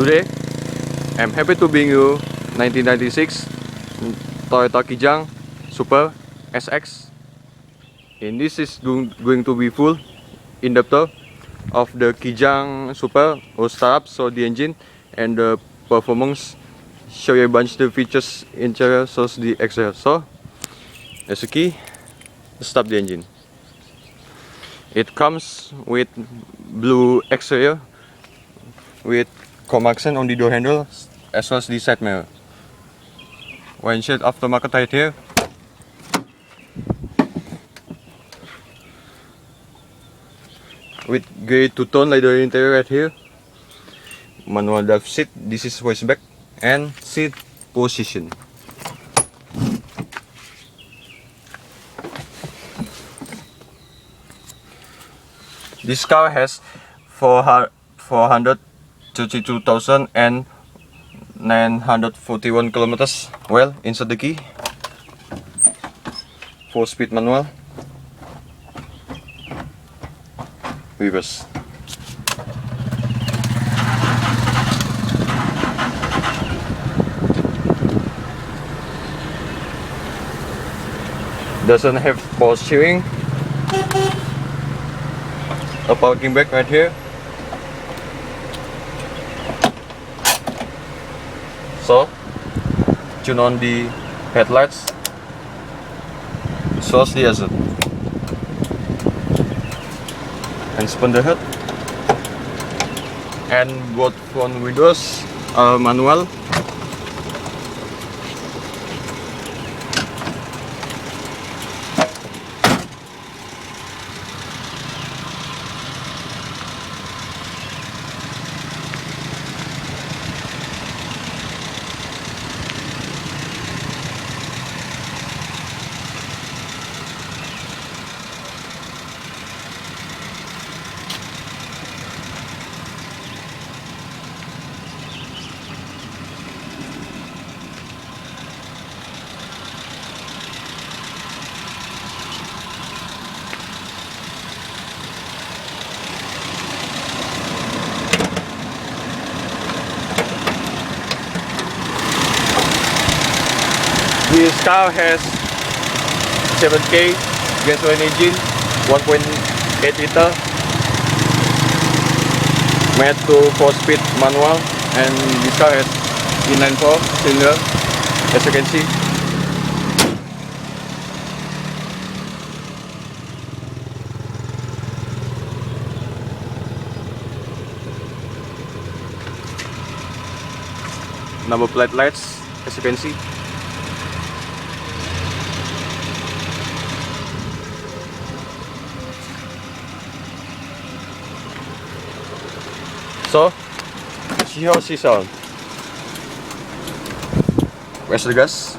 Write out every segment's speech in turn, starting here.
Today, I'm happy to bring you 1996 Toyota Kijang Super SX. And this is going to be full in-depth of the Kijang Super or startup, so the engine and the performance. Show you a bunch of the features interior, so the exterior. So there's a key to start the engine. It comes with blue exterior with chrome accent on the door handle as well as the side mirror. Windshield aftermarket right here. With grey two-tone leather interior right here. Manual drive seat. This is voice back and seat position. This car has 432,941 kilometers. Well, insert the key. 4-speed manual. Reverse. Doesn't have power steering. A parking brake right here. So, turn on the headlights. So the hazard. And spin the hood. And both front windows are manual. This car has 7K gasoline engine, 1.8 liter, made to 4-speed manual, and this car has inline 4-cylinder, as you can see. Number plate lights, as you can see. So, see how she sound. Where's the gas?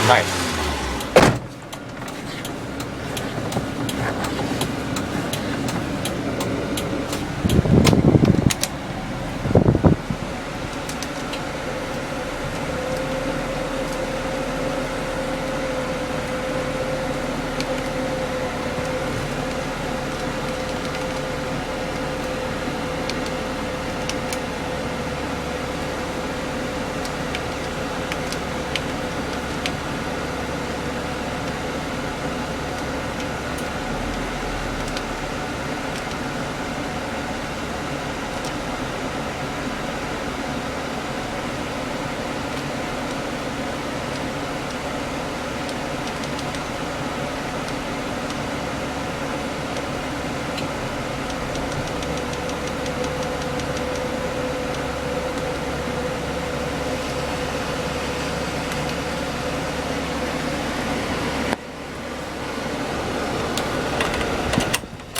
Nice.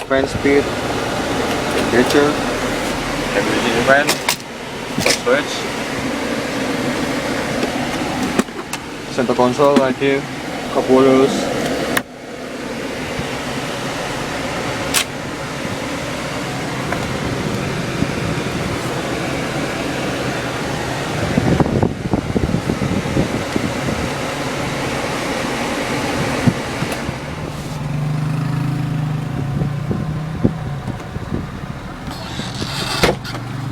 Fan speed, temperature, stability fan, switch, center console right here, cup holders,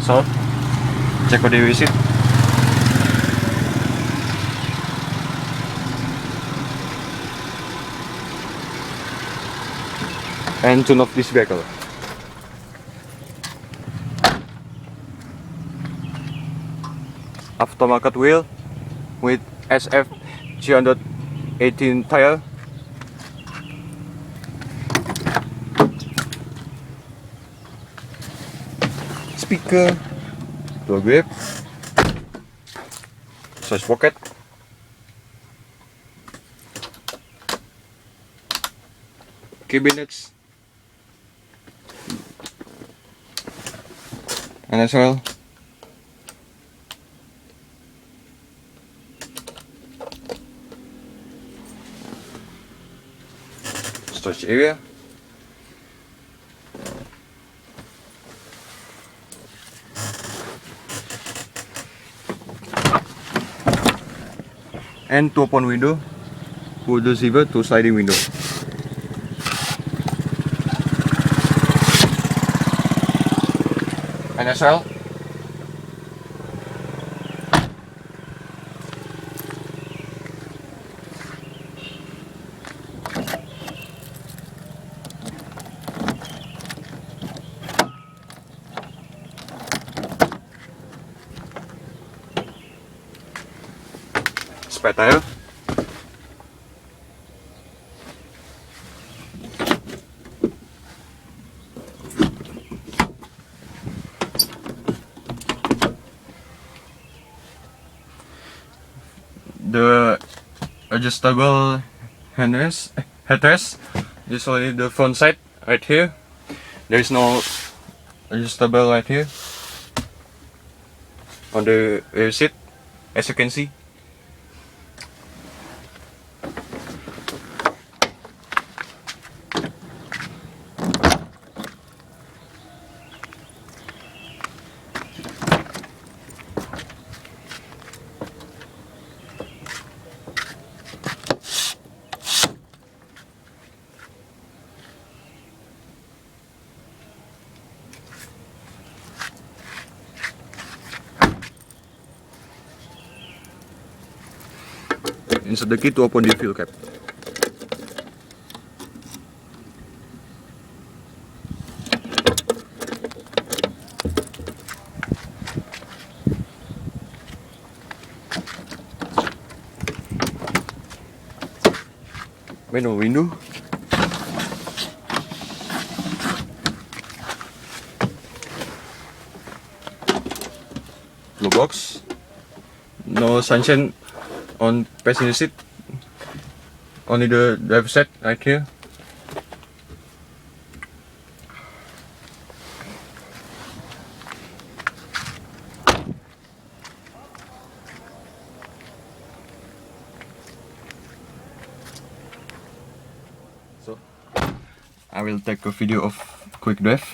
So, check out the receipt. And tune off this vehicle. Aftermarket wheel with SF 318 tire. Speaker, door grip, size pocket, cabinets, and as well storage area. And 2 open window, with the zipper to sliding window. And as well, spare tire. The adjustable headrest is only the front side right here. There is no adjustable right here on the rear seat, as you can see. Insert the key to open the fuel cap. Manual window. Glove box. No sunshine on passenger seat, only the driver side right here. So I will take a video of quick drive.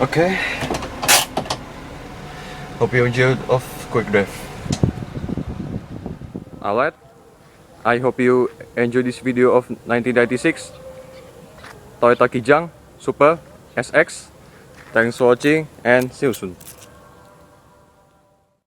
Okay. Hope you enjoyed of quick drive. Alright. I hope you enjoy this video of 1996 Toyota Kijang Super SX. Thanks for watching and see you soon.